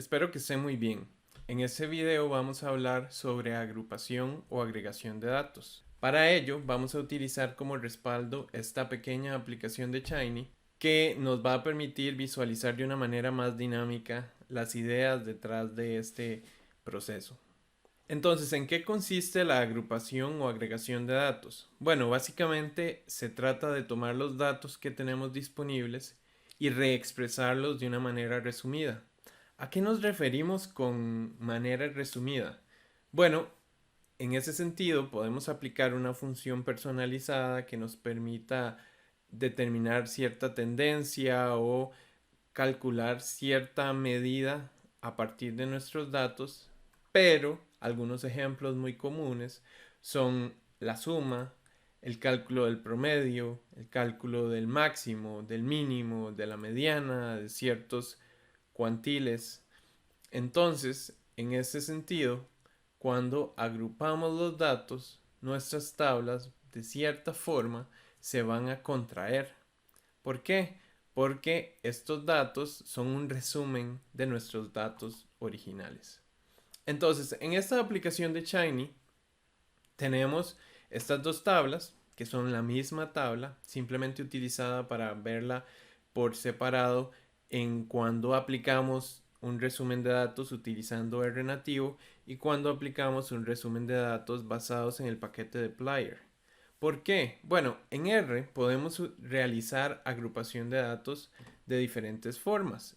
Espero que esté muy bien. En este video vamos a hablar sobre agrupación o agregación de datos. Para ello vamos a utilizar como respaldo esta pequeña aplicación de Shiny que nos va a permitir visualizar de una manera más dinámica las ideas detrás de este proceso. Entonces, ¿en qué consiste la agrupación o agregación de datos? Bueno, básicamente se trata de tomar los datos que tenemos disponibles y reexpresarlos de una manera resumida. ¿A qué nos referimos con manera resumida? Bueno, en ese sentido podemos aplicar una función personalizada que nos permita determinar cierta tendencia o calcular cierta medida a partir de nuestros datos, pero algunos ejemplos muy comunes son la suma, el cálculo del promedio, el cálculo del máximo, del mínimo, de la mediana, de ciertos cuantiles. Entonces, en ese sentido, cuando agrupamos los datos, nuestras tablas de cierta forma se van a contraer. ¿Por qué? Porque estos datos son un resumen de nuestros datos originales. Entonces, en esta aplicación de Shiny tenemos estas dos tablas que son la misma tabla, simplemente utilizada para verla por separado en cuando aplicamos un resumen de datos utilizando R nativo y cuando aplicamos un resumen de datos basados en el paquete de Dplyr. ¿Por qué? Bueno, en R podemos realizar agrupación de datos de diferentes formas.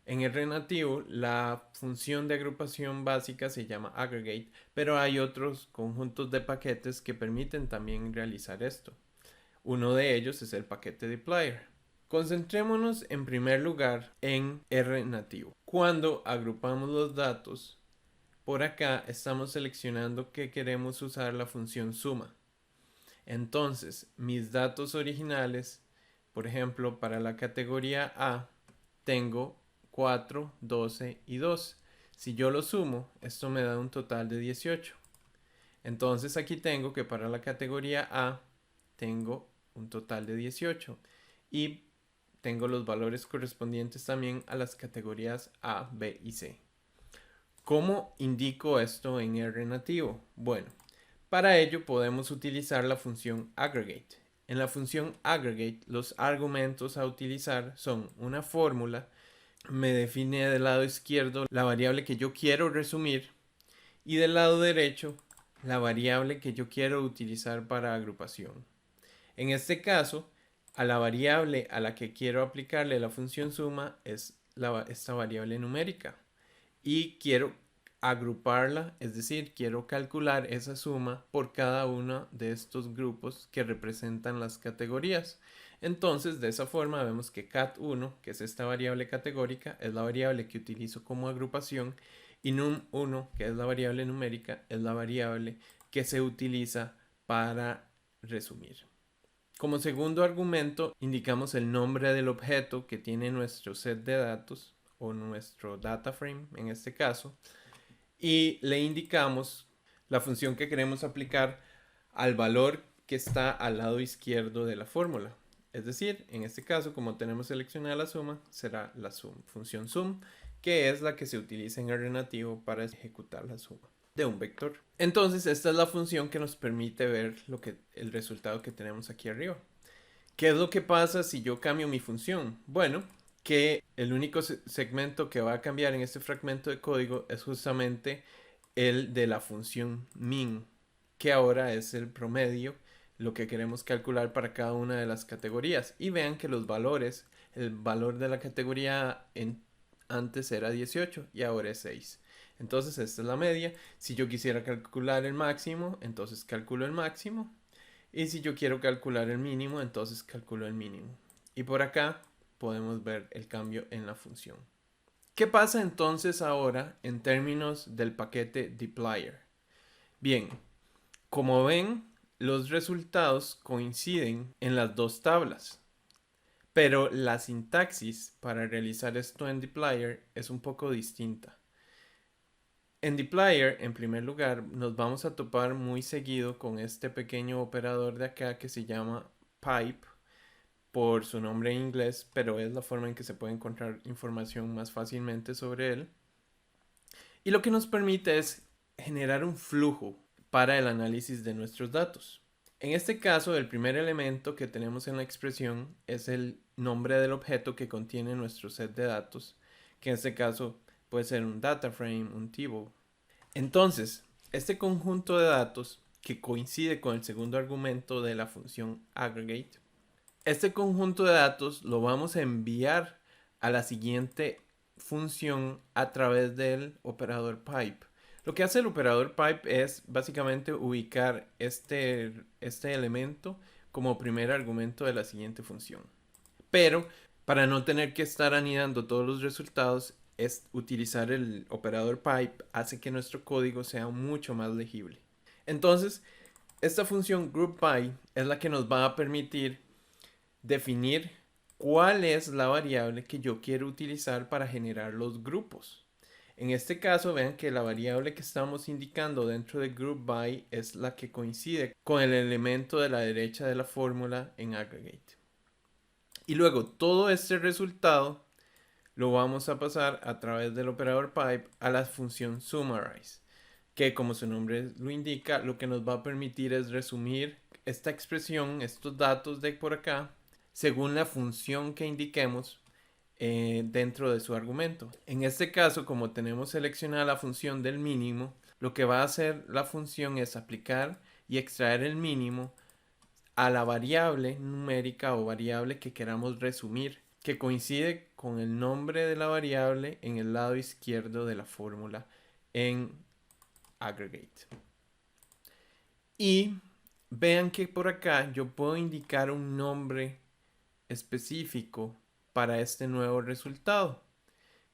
En R nativo, la función de agrupación básica se llama aggregate, pero hay otros conjuntos de paquetes que permiten también realizar esto. Uno de ellos es el paquete dplyr. Concentrémonos en primer lugar en R nativo. Cuando agrupamos los datos, por acá estamos seleccionando que queremos usar la función suma. Entonces, mis datos originales, por ejemplo, para la categoría A, tengo 4, 12 y 2. Si yo lo sumo, esto me da un total de 18. Entonces aquí tengo que para la categoría A tengo un total de 18 y tengo los valores correspondientes también a las categorías A, B y C. ¿Cómo indico esto en R nativo? Bueno, para ello podemos utilizar la función aggregate. En la función aggregate los argumentos a utilizar son una fórmula, me define del lado izquierdo la variable que yo quiero resumir y del lado derecho la variable que yo quiero utilizar para agrupación. En este caso, a la variable a la que quiero aplicarle la función suma es esta variable numérica y quiero agruparla, es decir, quiero calcular esa suma por cada uno de estos grupos que representan las categorías. Entonces, de esa forma vemos que cat1, que es esta variable categórica, es la variable que utilizo como agrupación y num1, que es la variable numérica, es la variable que se utiliza para resumir. Como segundo argumento, indicamos el nombre del objeto que tiene nuestro set de datos o nuestro data frame en este caso y le indicamos la función que queremos aplicar al valor que está al lado izquierdo de la fórmula. Es decir, en este caso, como tenemos seleccionada la suma, será la función sum, que es la que se utiliza en R nativo para ejecutar la suma de un vector. Entonces, esta es la función que nos permite ver el resultado que tenemos aquí arriba. ¿Qué es lo que pasa si yo cambio mi función? Bueno, que el único segmento que va a cambiar en este fragmento de código es justamente el de la función min, que ahora es el promedio, lo que queremos calcular para cada una de las categorías. Y vean que los valores, el valor de la categoría antes era 18 y ahora es 6. Entonces esta es la media. Si yo quisiera calcular el máximo, entonces calculo el máximo. Y si yo quiero calcular el mínimo, entonces calculo el mínimo. Y por acá podemos ver el cambio en la función. ¿Qué pasa entonces ahora en términos del paquete dplyr? Bien, como ven, los resultados coinciden en las dos tablas, pero la sintaxis para realizar esto en dplyr es un poco distinta. En dplyr, en primer lugar, nos vamos a topar muy seguido con este pequeño operador de acá que se llama pipe por su nombre en inglés, pero es la forma en que se puede encontrar información más fácilmente sobre él. Y lo que nos permite es generar un flujo para el análisis de nuestros datos. En este caso, el primer elemento que tenemos en la expresión es el nombre del objeto que contiene nuestro set de datos, que en este caso puede ser un data frame, un table. Entonces, este conjunto de datos que coincide con el segundo argumento de la función aggregate, este conjunto de datos lo vamos a enviar a la siguiente función a través del operador pipe. Lo que hace el operador pipe es básicamente ubicar este elemento como primer argumento de la siguiente función. Pero para no tener que estar anidando todos los resultados, es utilizar el operador pipe hace que nuestro código sea mucho más legible. Entonces, esta función groupBy es la que nos va a permitir definir cuál es la variable que yo quiero utilizar para generar los grupos. En este caso, vean que la variable que estamos indicando dentro de groupBy es la que coincide con el elemento de la derecha de la fórmula en aggregate. Y luego todo este resultado lo vamos a pasar a través del operador pipe a la función summarize, que como su nombre lo indica, lo que nos va a permitir es resumir esta expresión, estos datos de por acá, según la función que indiquemos dentro de su argumento. En este caso, como tenemos seleccionada la función del mínimo, lo que va a hacer la función es aplicar y extraer el mínimo a la variable numérica o variable que queramos resumir, que coincide con el nombre de la variable en el lado izquierdo de la fórmula en aggregate. Y vean que por acá yo puedo indicar un nombre específico para este nuevo resultado,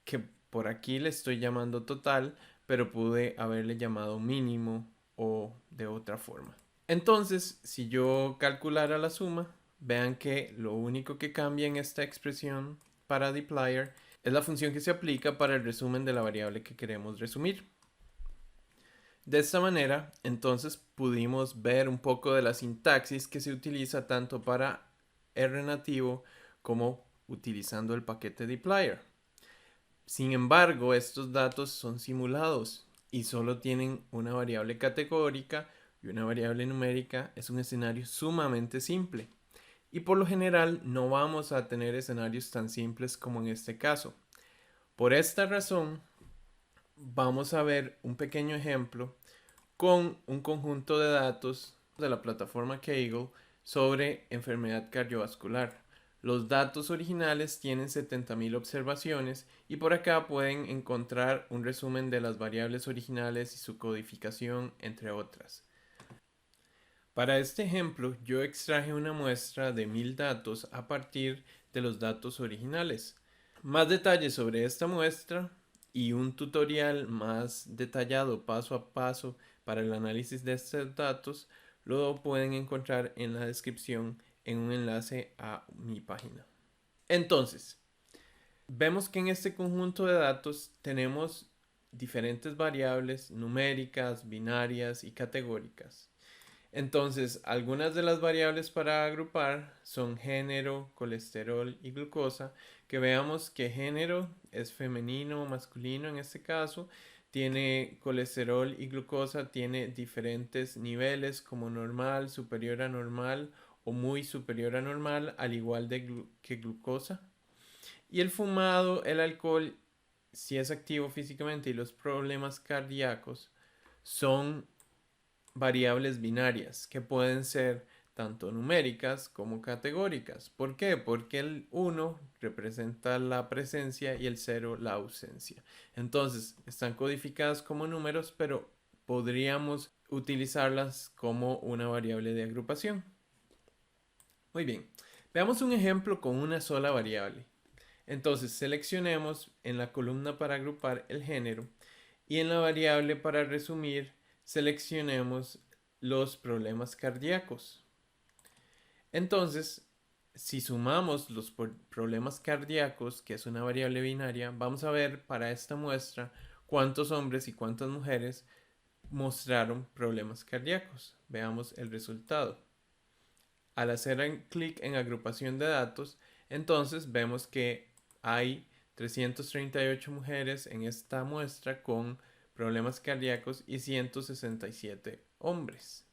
que por aquí le estoy llamando total, pero pude haberle llamado mínimo o de otra forma. Entonces, si yo calculara la suma, vean que lo único que cambia en esta expresión para dplyr es la función que se aplica para el resumen de la variable que queremos resumir. De esta manera, entonces pudimos ver un poco de la sintaxis que se utiliza tanto para R nativo como utilizando el paquete dplyr. Sin embargo, estos datos son simulados y solo tienen una variable categórica y una variable numérica. Es un escenario sumamente simple. Y por lo general no vamos a tener escenarios tan simples como en este caso. Por esta razón, vamos a ver un pequeño ejemplo con un conjunto de datos de la plataforma Kaggle sobre enfermedad cardiovascular. Los datos originales tienen 70.000 observaciones y por acá pueden encontrar un resumen de las variables originales y su codificación, entre otras. Para este ejemplo, yo extraje una muestra de 1000 datos a partir de los datos originales. Más detalles sobre esta muestra y un tutorial más detallado paso a paso para el análisis de estos datos lo pueden encontrar en la descripción en un enlace a mi página. Entonces, vemos que en este conjunto de datos tenemos diferentes variables numéricas, binarias y categóricas. Entonces, algunas de las variables para agrupar son género, colesterol y glucosa, que veamos que género es femenino o masculino en este caso, tiene colesterol y glucosa, tiene diferentes niveles como normal, superior a normal o muy superior a normal, al igual que glucosa. Y el fumado, el alcohol, si es activo físicamente, y los problemas cardíacos son variables binarias que pueden ser tanto numéricas como categóricas. ¿Por qué? Porque el 1 representa la presencia y el 0 la ausencia. Entonces, están codificadas como números, pero podríamos utilizarlas como una variable de agrupación. Muy bien, veamos un ejemplo con una sola variable. Entonces, seleccionemos en la columna para agrupar el género y en la variable para resumir seleccionemos los problemas cardíacos. Entonces, si sumamos los problemas cardíacos, que es una variable binaria, vamos a ver para esta muestra cuántos hombres y cuántas mujeres mostraron problemas cardíacos. Veamos el resultado. Al hacer clic en agrupación de datos, entonces vemos que hay 338 mujeres en esta muestra con problemas cardíacos y 167 hombres.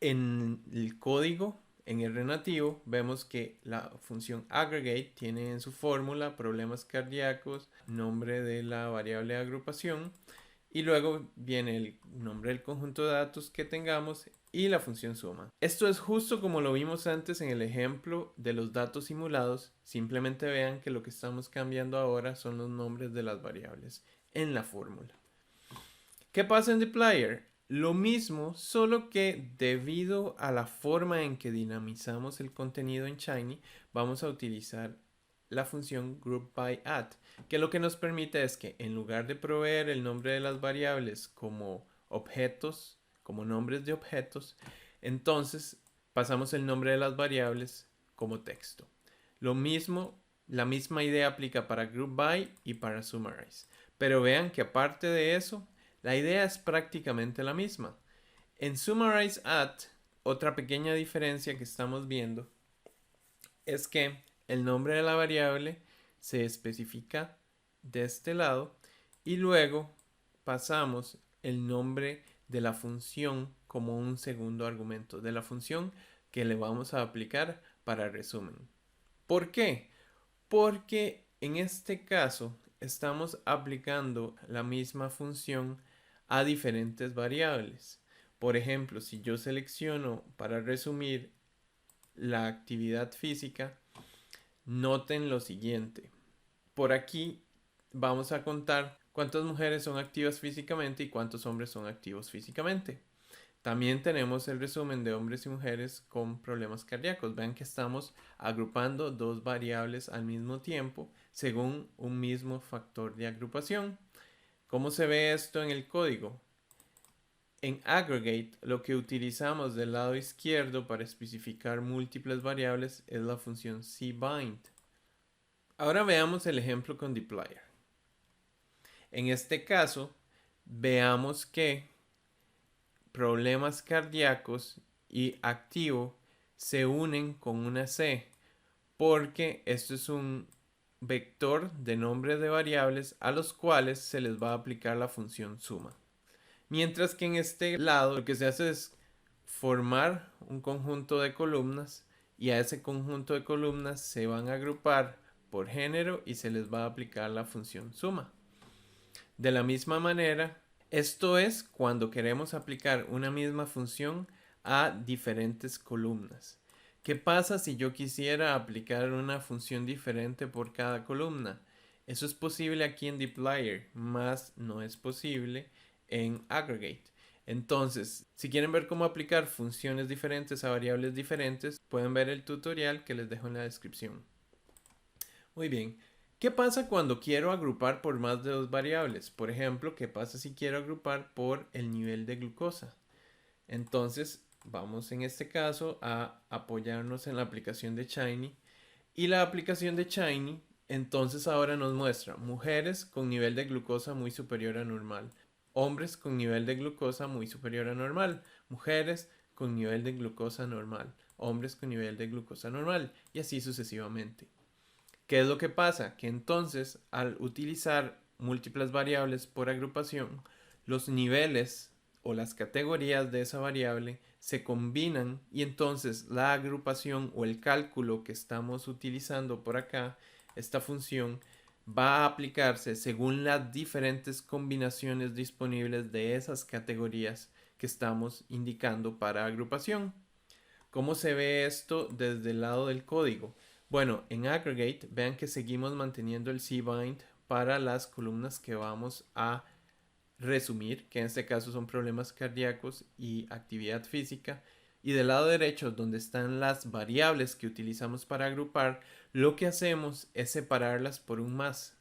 En el código, en R nativo, vemos que la función aggregate tiene en su fórmula problemas cardíacos, nombre de la variable de agrupación, y luego viene el nombre del conjunto de datos que tengamos y la función suma. Esto es justo como lo vimos antes en el ejemplo de los datos simulados. Simplemente vean que lo que estamos cambiando ahora son los nombres de las variables en la fórmula. ¿Qué pasa en dplyr? Lo mismo, solo que debido a la forma en que dinamizamos el contenido en Shiny, vamos a utilizar la función groupByAdd, que lo que nos permite es que en lugar de proveer el nombre de las variables como objetos, como nombres de objetos, entonces pasamos el nombre de las variables como texto. Lo mismo, la misma idea aplica para groupBy y para summarize. Pero vean que aparte de eso, la idea es prácticamente la misma. En summarizeAdd, otra pequeña diferencia que estamos viendo es que el nombre de la variable se especifica de este lado y luego pasamos el nombre de la función como un segundo argumento de la función que le vamos a aplicar para resumen. ¿Por qué? Porque en este caso estamos aplicando la misma función a diferentes variables. Por ejemplo, si yo selecciono para resumir la actividad física, noten lo siguiente. Por aquí vamos a contar cuántas mujeres son activas físicamente y cuántos hombres son activos físicamente. También tenemos el resumen de hombres y mujeres con problemas cardíacos. Vean que estamos agrupando dos variables al mismo tiempo según un mismo factor de agrupación. ¿Cómo se ve esto en el código? En aggregate, lo que utilizamos del lado izquierdo para especificar múltiples variables es la función cbind. Ahora veamos el ejemplo con dplyr. En este caso, veamos que problemas cardíacos y activo se unen con una C, porque esto es un vector de nombres de variables a los cuales se les va a aplicar la función suma. Mientras que en este lado lo que se hace es formar un conjunto de columnas y a ese conjunto de columnas se van a agrupar por género y se les va a aplicar la función suma. De la misma manera, esto es cuando queremos aplicar una misma función a diferentes columnas. ¿Qué pasa si yo quisiera aplicar una función diferente por cada columna? Eso es posible aquí en dplyr, más no es posible en aggregate. Entonces, si quieren ver cómo aplicar funciones diferentes a variables diferentes, pueden ver el tutorial que les dejo en la descripción. Muy bien. ¿Qué pasa cuando quiero agrupar por más de dos variables? Por ejemplo, ¿qué pasa si quiero agrupar por el nivel de glucosa? Entonces, vamos en este caso a apoyarnos en la aplicación de Shiny. Y la aplicación de Shiny, entonces ahora nos muestra mujeres con nivel de glucosa muy superior a normal, hombres con nivel de glucosa muy superior a normal, mujeres con nivel de glucosa normal, hombres con nivel de glucosa normal, y así sucesivamente. ¿Qué es lo que pasa? Que entonces, al utilizar múltiples variables por agrupación, los niveles o las categorías de esa variable se combinan y entonces la agrupación o el cálculo que estamos utilizando por acá, esta función, va a aplicarse según las diferentes combinaciones disponibles de esas categorías que estamos indicando para agrupación. ¿Cómo se ve esto desde el lado del código? Bueno, en aggregate vean que seguimos manteniendo el cbind para las columnas que vamos a resumir, que en este caso son problemas cardíacos y actividad física. Y del lado derecho, donde están las variables que utilizamos para agrupar, lo que hacemos es separarlas por un más.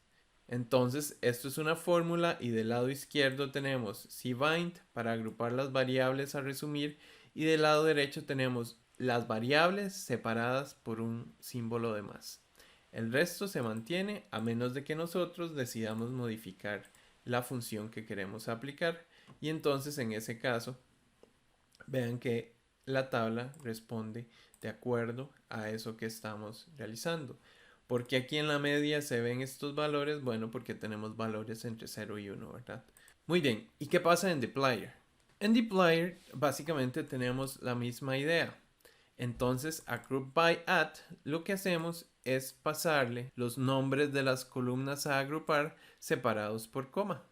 Entonces, esto es una fórmula y del lado izquierdo tenemos cbind para agrupar las variables a resumir y del lado derecho tenemos las variables separadas por un símbolo de más. El resto se mantiene a menos de que nosotros decidamos modificar la función que queremos aplicar y entonces en ese caso vean que la tabla responde de acuerdo a eso que estamos realizando. ¿Por qué aquí en la media se ven estos valores? Bueno, porque tenemos valores entre 0 y 1, ¿verdad? Muy bien, ¿y qué pasa en dplyr? En dplyr básicamente tenemos la misma idea. Entonces a group_by_add lo que hacemos es pasarle los nombres de las columnas a agrupar separados por coma,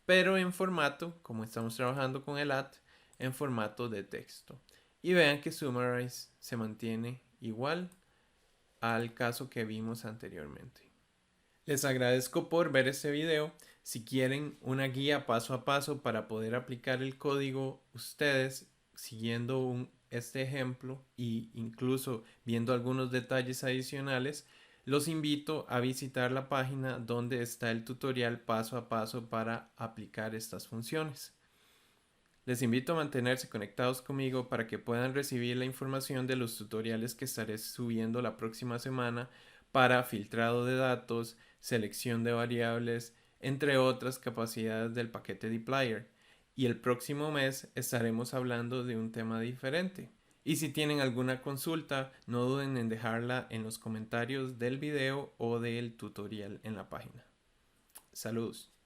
pero en formato, como estamos trabajando con el add, en formato de texto. Y vean que summarize se mantiene igual al caso que vimos anteriormente. Les agradezco por ver este video. Si quieren una guía paso a paso para poder aplicar el código ustedes siguiendo este ejemplo e incluso viendo algunos detalles adicionales, los invito a visitar la página donde está el tutorial paso a paso para aplicar estas funciones. Les invito a mantenerse conectados conmigo para que puedan recibir la información de los tutoriales que estaré subiendo la próxima semana para filtrado de datos, selección de variables, entre otras capacidades del paquete dplyr. Y el próximo mes estaremos hablando de un tema diferente. Y si tienen alguna consulta, no duden en dejarla en los comentarios del video o del tutorial en la página. Saludos.